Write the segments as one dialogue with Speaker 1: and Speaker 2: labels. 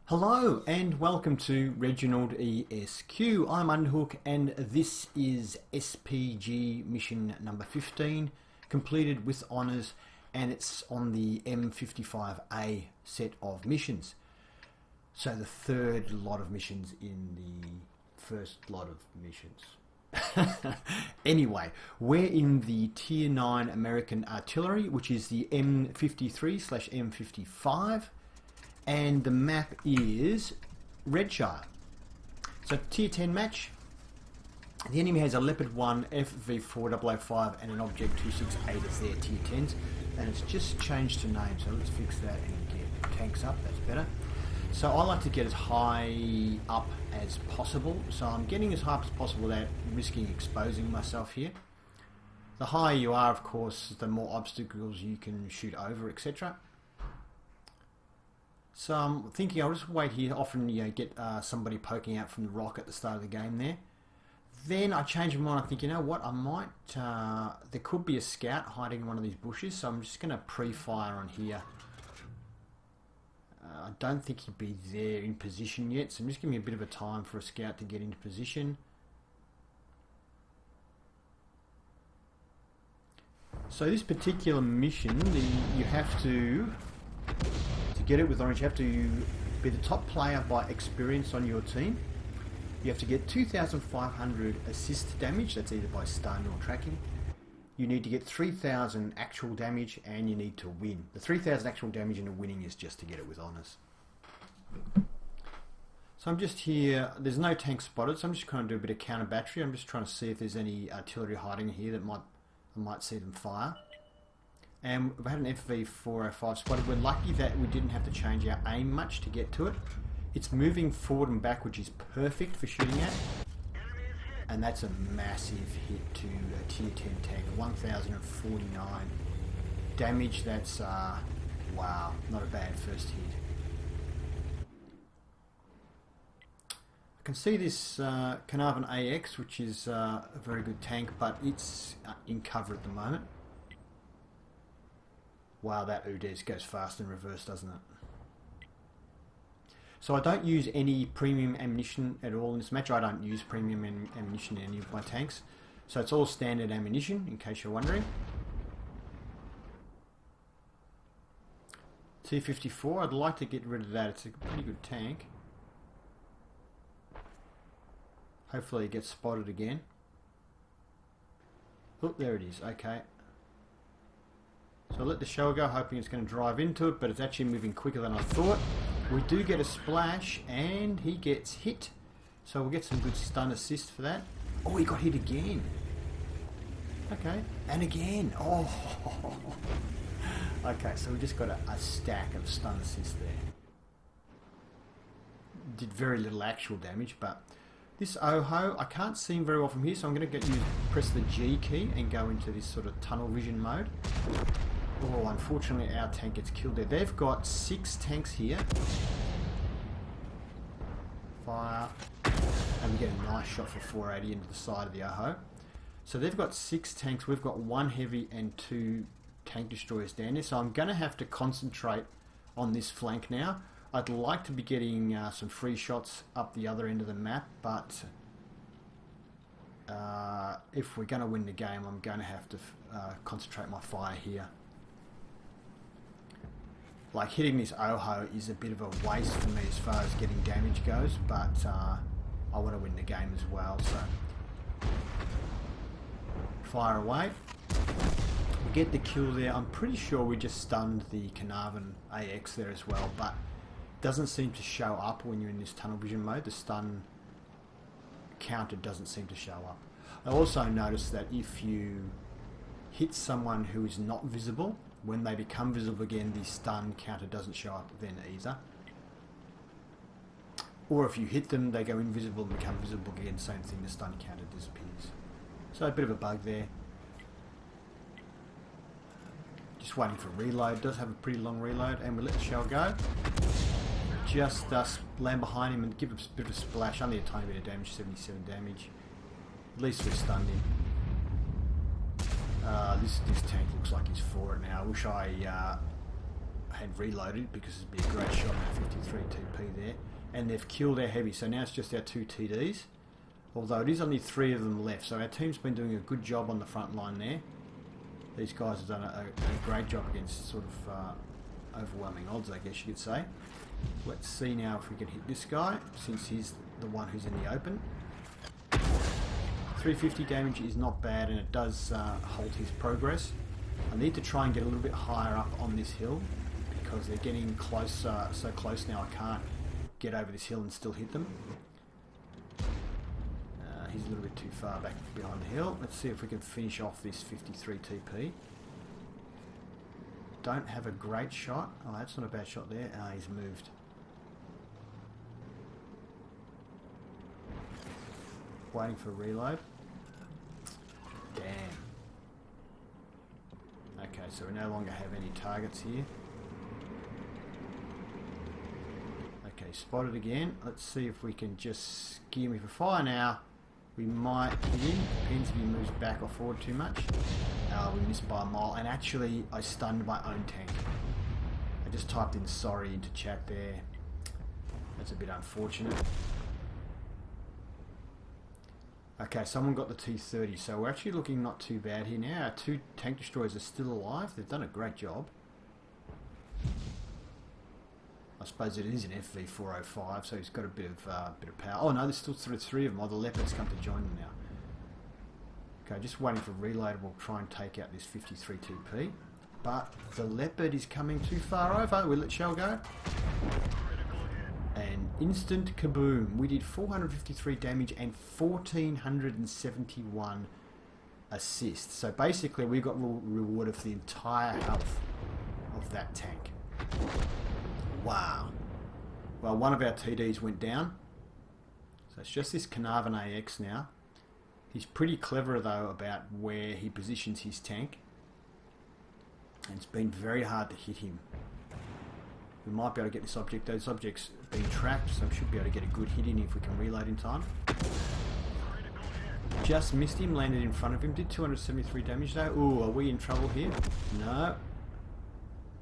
Speaker 1: Hello and welcome to Reginaldesq. I'm Underhook and this is SPG mission number 15, completed with honours, and it's on the M55A set of missions. So the third lot of missions in the first lot of missions. Anyway, we're in the Tier 9 American Artillery, which is the M53/M55. And the map is Redshire. So Tier 10 match. The enemy has a Leopard 1, FV4005 and an Object 268 as their Tier 10s. And it's just changed to name, so let's fix that and get tanks up, that's better. So I like to get as high up as possible. So I'm getting as high up as possible without risking exposing myself here. The higher you are, of course, the more obstacles you can shoot over, etc. So I'm thinking I'll just wait here. Often you get somebody poking out from the rock at the start of the game there. Then I change my mind. I think, you know what, I might, there could be a scout hiding in one of these bushes, so I'm just going to pre-fire on here. I don't think he'd be there in position yet, so I'm just giving me a bit of a time for a scout to get into position. So this particular mission, you have to get it with orange, you have to be the top player by experience on your team. You have to get 2,500 assist damage, that's either by stun or tracking. You need to get 3,000 actual damage and you need to win. The 3,000 actual damage and the winning is just to get it with honours. So I'm just here, there's no tank spotted, so I'm just trying to do a bit of counter battery. I'm just trying to see if there's any artillery hiding here that I might see them fire. And we had an FV405 spotted. We're lucky that we didn't have to change our aim much to get to it. It's moving forward and back, which is perfect for shooting at. And that's a massive hit to a Tier 10 tank. 1,049 damage. That's, wow, not a bad first hit. I can see this Carnarvon AX, which is a very good tank, but it's in cover at the moment. Wow, that Reginaldesq goes fast in reverse, doesn't it? So I don't use any premium ammunition at all in this match. I don't use premium ammunition in any of my tanks. So it's all standard ammunition, in case you're wondering. T-54, I'd like to get rid of that. It's a pretty good tank. Hopefully it gets spotted again. Oh, there it is, okay. So I'll let the shell go, hoping it's going to drive into it, but it's actually moving quicker than I thought. We do get a splash, and he gets hit. So we'll get some good stun assist for that. Oh, he got hit again. Okay, and again. Oh. Okay, so we just got a stack of stun assist there. Did very little actual damage, but this Oho, I can't see him very well from here, so I'm going to press the G key and go into this sort of tunnel vision mode. Oh, unfortunately our tank gets killed there. They've got 6 tanks here. Fire. And we get a nice shot for 480 into the side of the Oho. So they've got 6 tanks. We've got 1 heavy and 2 tank destroyers down there. So I'm going to have to concentrate on this flank now. I'd like to be getting some free shots up the other end of the map, but if we're going to win the game, I'm going to have to concentrate my fire here. Like, hitting this Oho is a bit of a waste for me as far as getting damage goes, but I want to win the game as well, so fire away. We get the kill there. I'm pretty sure we just stunned the Carnarvon AX there as well, but it doesn't seem to show up when you're in this tunnel vision mode. The stun counter doesn't seem to show up. I also noticed that if you hit someone who is not visible, when they become visible again, the stun counter doesn't show up then either. Or if you hit them, they go invisible and become visible again, same thing, the stun counter disappears. So a bit of a bug there. Just waiting for reload. It does have a pretty long reload, and we let the shell go. Just land behind him and give a bit of a splash, only a tiny bit of damage, 77 damage. At least we stunned him. This tank looks like he's for it now. I wish I had reloaded because it'd be a great shot at 53. 53 TP there, and they've killed our heavy, so now it's just our 2 TDs, although it is only 3 of them left, so our team's been doing a good job on the front line there. These guys have done a great job against sort of overwhelming odds, I guess you could say. Let's see now if we can hit this guy, since he's the one who's in the open. 350 damage is not bad, and it does halt his progress. I need to try and get a little bit higher up on this hill, because they're getting close, so close now I can't get over this hill and still hit them. He's a little bit too far back behind the hill. Let's see if we can finish off this 53 TP. Don't have a great shot. Oh, that's not a bad shot there. He's moved. Waiting for a reload. Damn. Okay, so we no longer have any targets here. Okay, spotted again. Let's see if we can just skew him for fire now. We might hit him. Depends if he moves back or forward too much. We missed by a mile, and actually I stunned my own tank. I just typed in sorry into chat there. That's a bit unfortunate. Okay, someone got the T-30, so we're actually looking not too bad here now. Our 2 tank destroyers are still alive. They've done a great job. I suppose it is an FV405, so he's got a bit of power. Oh no, there's still 3 of them. Oh, the Leopard's come to join them now. Okay, just waiting for reload. We'll try and take out this 53 TP. But the Leopard is coming too far over. Will it shall go? And instant kaboom. We did 453 damage and 1471 assists. So basically we got rewarded for the entire health of that tank. Wow. Well, one of our TDs went down. So it's just this Carnarvon AX now. He's pretty clever though about where he positions his tank. And it's been very hard to hit him. We might be able to get this object. Those objects are being tracked, so we should be able to get a good hit in if we can reload in time. Just missed him, landed in front of him, did 273 damage though. Ooh, are we in trouble here? No.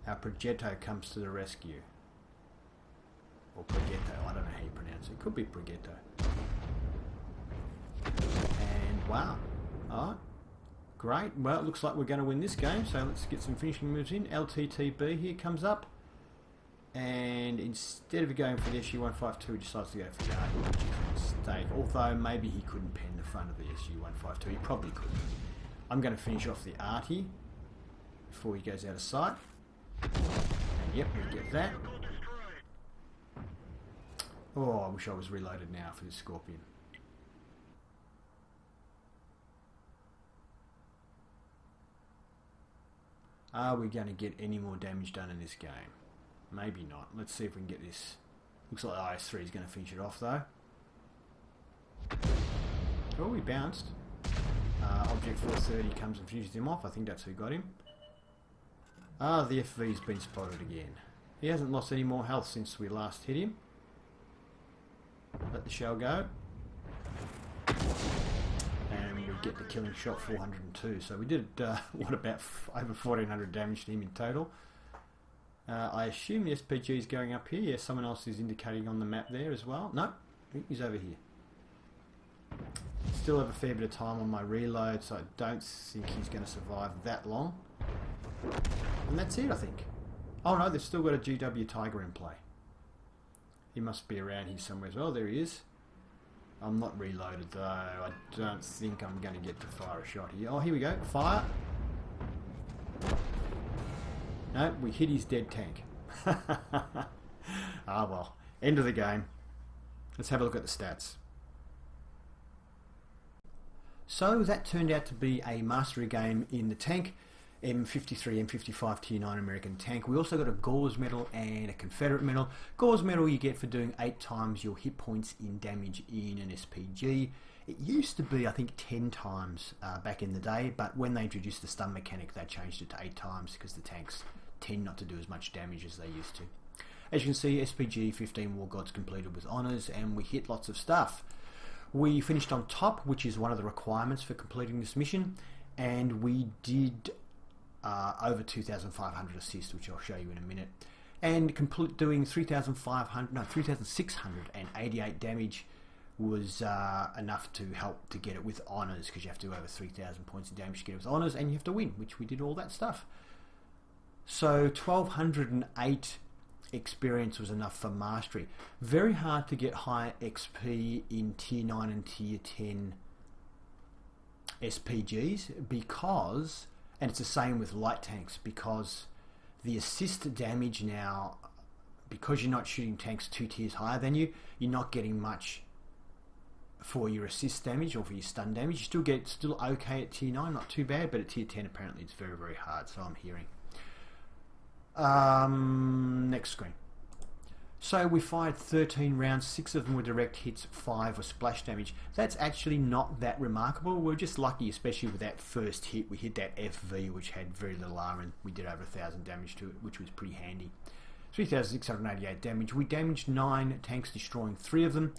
Speaker 1: Our Progetto comes to the rescue. Or Progetto, I don't know how you pronounce it. It could be Progetto. And wow. Alright. Great. Well, it looks like we're going to win this game, so let's get some finishing moves in. LTTB here comes up. And instead of going for the SU-152, he decides to go for the RT, which is a mistake. Although maybe he couldn't pen the front of the SU-152. He probably could. I'm going to finish off the RT before he goes out of sight. And yep, we get that. Oh, I wish I was reloaded now for this Scorpion. Are we going to get any more damage done in this game? Maybe not. Let's see if we can get this. Looks like the IS-3 is going to finish it off though. Oh, he bounced. Object 430 comes and finishes him off. I think that's who got him. The FV's been spotted again. He hasn't lost any more health since we last hit him. Let the shell go. And we get the killing shot 402. So we did, what, about over 1400 damage to him in total. I assume the SPG is going up here. Yes, someone else is indicating on the map there as well. No, he's over here. Still have a fair bit of time on my reload, so I don't think he's going to survive that long. And that's it, I think. Oh no, they've still got a GW Tiger in play. He must be around here somewhere as well. There he is. I'm not reloaded though. I don't think I'm going to get to fire a shot here. Oh, here we go. Fire. No, we hit his dead tank. Ah well, end of the game. Let's have a look at the stats. So that turned out to be a mastery game in the tank. M53, M55 Tier 9 American tank. We also got a Gauze medal and a Confederate medal. Gauze medal you get for doing 8 times your hit points in damage in an SPG. It used to be, I think, 10 times back in the day, but when they introduced the stun mechanic, they changed it to 8 times because the tanks tend not to do as much damage as they used to. As you can see, SPG 15 War Gods completed with honours, and we hit lots of stuff. We finished on top, which is one of the requirements for completing this mission, and we did over 2,500 assists, which I'll show you in a minute. And doing 3,688 damage was enough to help to get it with honours, because you have to do over 3,000 points of damage to get it with honours, and you have to win, which we did all that stuff. So 1,208 experience was enough for mastery. Very hard to get high XP in tier 9 and tier 10 SPGs, because, and it's the same with light tanks, because the assist damage now, because you're not shooting tanks 2 tiers higher than you, you're not getting much for your assist damage or for your stun damage. You still okay at tier 9, not too bad, but at tier 10 apparently it's very, very hard, so I'm hearing. Next screen. So we fired 13 rounds, 6 of them were direct hits, 5 were splash damage. That's actually not that remarkable. We're just lucky, especially with that first hit. We hit that FV, which had very little R, and we did over 1,000 damage to it, which was pretty handy. 3,688 damage. We damaged 9 tanks, destroying 3 of them.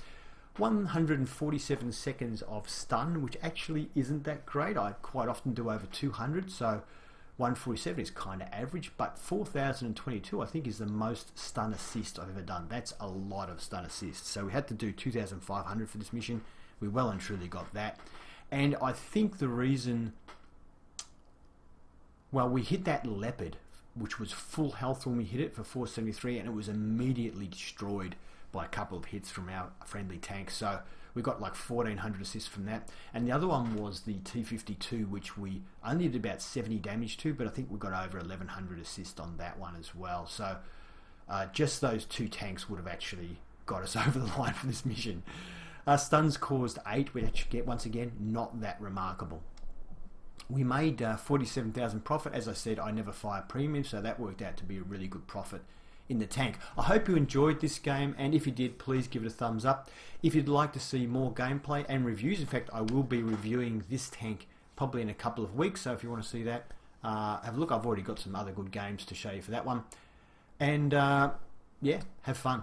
Speaker 1: 147 seconds of stun, which actually isn't that great. I quite often do over 200, so 147 is kind of average, but 4,022 I think is the most stun assist I've ever done. That's a lot of stun assists. So we had to do 2,500 for this mission. We well and truly got that. And I think the reason, well, we hit that leopard, which was full health when we hit it for 473, and it was immediately destroyed by a couple of hits from our friendly tanks. So we got like 1,400 assists from that. And the other one was the T-52, which we only did about 70 damage to, but I think we got over 1,100 assists on that one as well. So just those 2 tanks would have actually got us over the line for this mission. Stuns caused 8, which actually, once again, not that remarkable. We made 47,000 profit. As I said, I never fire premium, so that worked out to be a really good profit in the tank. I hope you enjoyed this game, and if you did, please give it a thumbs up. If you'd like to see more gameplay and reviews, in fact I will be reviewing this tank probably in a couple of weeks, so if you want to see that, have a look. I've already got some other good games to show you for that one, and yeah, have fun.